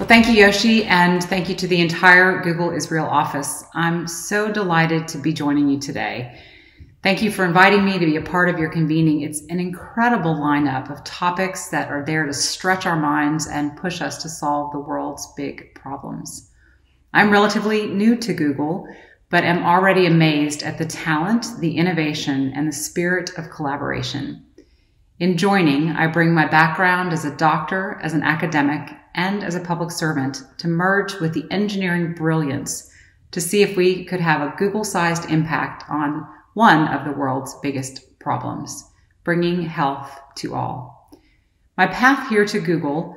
Well, thank you, Yoshi, and thank you to the entire Google Israel office. I'm so delighted to be joining you today. Thank you for inviting me to be a part of your convening. It's an incredible lineup of topics that are there to stretch our minds and push us to solve the world's big problems. I'm relatively new to Google, but am already amazed at the talent, the innovation, and the spirit of collaboration. In joining, I bring my background as a doctor, as an academic, and as a public servant to merge with the engineering brilliance to see if we could have a Google-sized impact on one of the world's biggest problems, bringing health to all. My path here to Google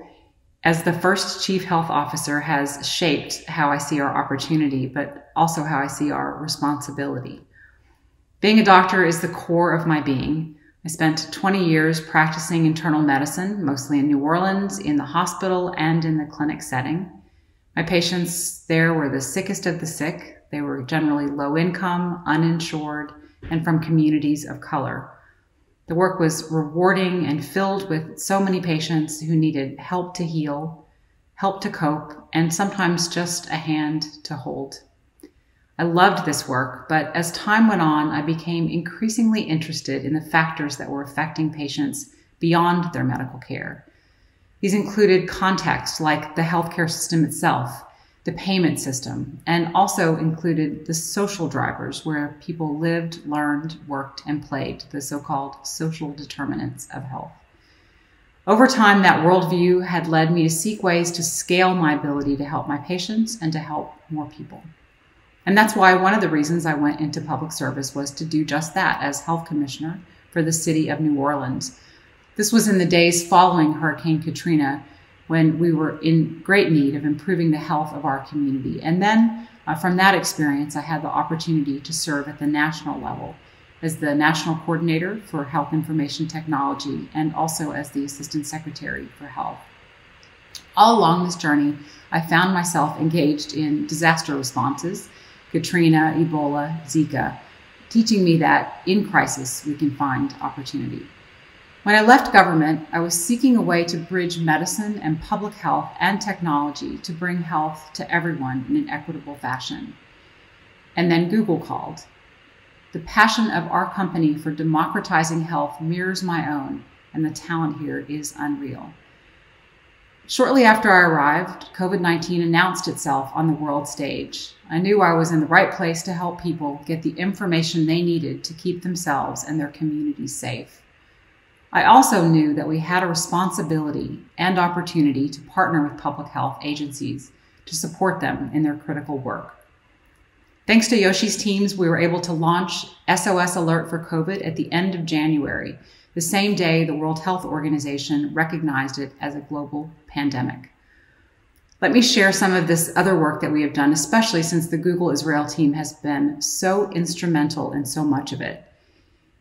as the first chief health officer has shaped how I see our opportunity, but also how I see our responsibility. Being a doctor is the core of my being. I spent 20 years practicing internal medicine, mostly in New Orleans, in the hospital and in the clinic setting. My patients there were the sickest of the sick. They were generally low income, uninsured, and from communities of color. The work was rewarding and filled with so many patients who needed help to heal, help to cope, and sometimes just a hand to hold. I loved this work, but as time went on, I became increasingly interested in the factors that were affecting patients beyond their medical care. These included context like the healthcare system itself, the payment system, and also included the social drivers where people lived, learned, worked, and played, the so-called social determinants of health. Over time, that worldview had led me to seek ways to scale my ability to help my patients and to help more people. And that's why one of the reasons I went into public service was to do just that as health commissioner for the city of New Orleans. This was in the days following Hurricane Katrina, when we were in great need of improving the health of our community. And then from that experience, I had the opportunity to serve at the national level as the National Coordinator for Health Information Technology and also as the Assistant Secretary for Health. All along this journey, I found myself engaged in disaster responses, Katrina, Ebola, Zika, teaching me that in crisis, we can find opportunity. When I left government, I was seeking a way to bridge medicine and public health and technology to bring health to everyone in an equitable fashion. And then Google called. The passion of our company for democratizing health mirrors my own, and the talent here is unreal. Shortly after I arrived, COVID-19 announced itself on the world stage. I knew I was in the right place to help people get the information they needed to keep themselves and their communities safe. I also knew that we had a responsibility and opportunity to partner with public health agencies to support them in their critical work. Thanks to Yoshi's teams, we were able to launch SOS Alert for COVID at the end of January, the same day the World Health Organization recognized it as a global pandemic. Let me share some of this other work that we have done, especially since the Google Israel team has been so instrumental in so much of it.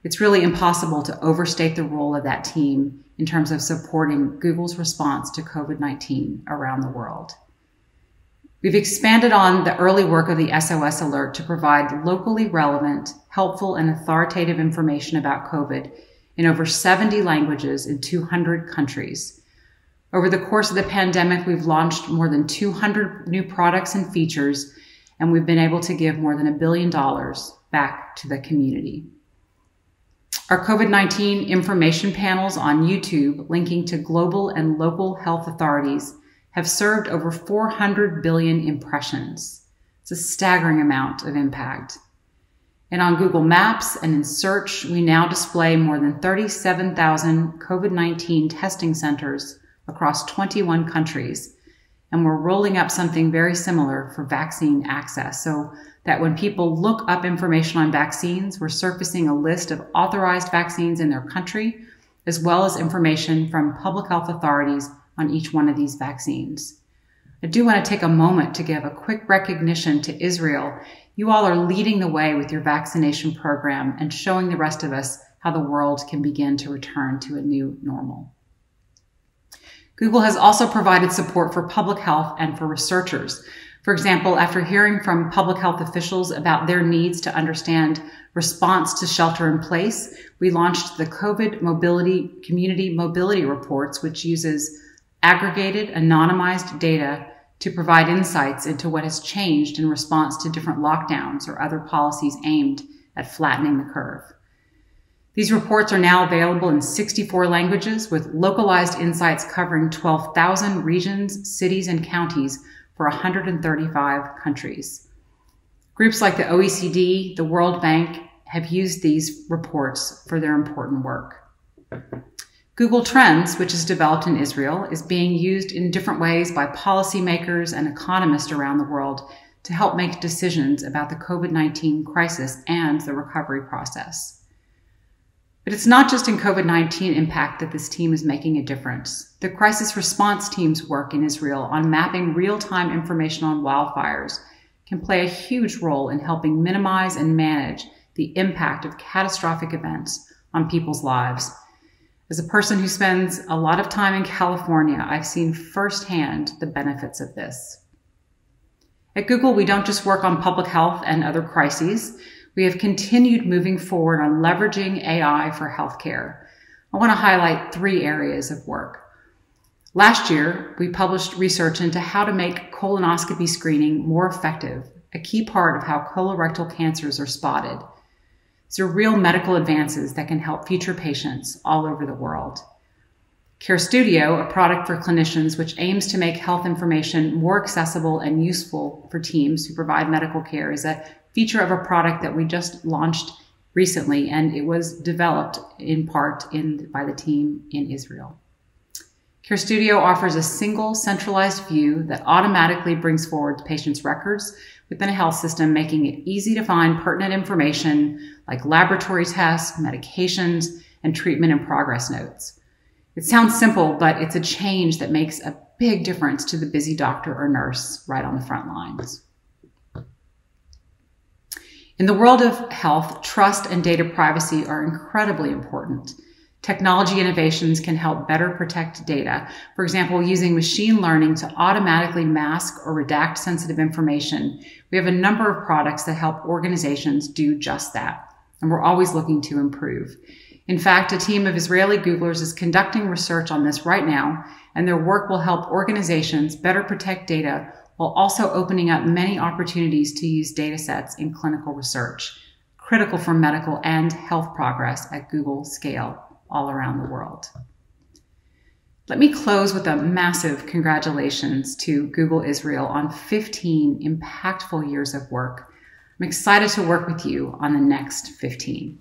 It's really impossible to overstate the role of that team in terms of supporting Google's response to COVID-19 around the world. We've expanded on the early work of the SOS Alert to provide locally relevant, helpful, and authoritative information about COVID in over 70 languages in 200 countries. Over the course of the pandemic, we've launched more than 200 new products and features, and we've been able to give more than $1 billion back to the community. Our COVID-19 information panels on YouTube linking to global and local health authorities have served over 400 billion impressions. It's a staggering amount of impact. And on Google Maps and in search, we now display more than 37,000 COVID-19 testing centers across 21 countries. And we're rolling up something very similar for vaccine access, so that when people look up information on vaccines, we're surfacing a list of authorized vaccines in their country, as well as information from public health authorities on each one of these vaccines. I do want to take a moment to give a quick recognition to Israel. You all are leading the way with your vaccination program and showing the rest of us how the world can begin to return to a new normal. Google has also provided support for public health and for researchers. For example, after hearing from public health officials about their needs to understand response to shelter in place, we launched the COVID Community Mobility Reports, which uses aggregated, anonymized data to provide insights into what has changed in response to different lockdowns or other policies aimed at flattening the curve. These reports are now available in 64 languages with localized insights covering 12,000 regions, cities, and counties for 135 countries. Groups like the OECD, the World Bank have used these reports for their important work. Google Trends, which is developed in Israel, is being used in different ways by policymakers and economists around the world to help make decisions about the COVID-19 crisis and the recovery process. But it's not just in COVID-19 impact that this team is making a difference. The crisis response team's work in Israel on mapping real-time information on wildfires can play a huge role in helping minimize and manage the impact of catastrophic events on people's lives. As a person who spends a lot of time in California, I've seen firsthand the benefits of this. At Google, we don't just work on public health and other crises. We have continued moving forward on leveraging AI for healthcare. I want to highlight 3 areas of work. Last year, we published research into how to make colonoscopy screening more effective, a key part of how colorectal cancers are spotted. These are real medical advances that can help future patients all over the world. Care Studio, a product for clinicians which aims to make health information more accessible and useful for teams who provide medical care, is a feature of a product that we just launched recently, and it was developed in part by the team in Israel. Care Studio offers a single centralized view that automatically brings forward patients' records within a health system, making it easy to find pertinent information like laboratory tests, medications, and treatment and progress notes. It sounds simple, but it's a change that makes a big difference to the busy doctor or nurse right on the front lines. In the world of health, trust and data privacy are incredibly important. Technology innovations can help better protect data. For example, using machine learning to automatically mask or redact sensitive information. We have a number of products that help organizations do just that, and we're always looking to improve. In fact, a team of Israeli Googlers is conducting research on this right now, and their work will help organizations better protect data while also opening up many opportunities to use data sets in clinical research, critical for medical and health progress at Google scale all around the world. Let me close with a massive congratulations to Google Israel on 15 impactful years of work. I'm excited to work with you on the next 15.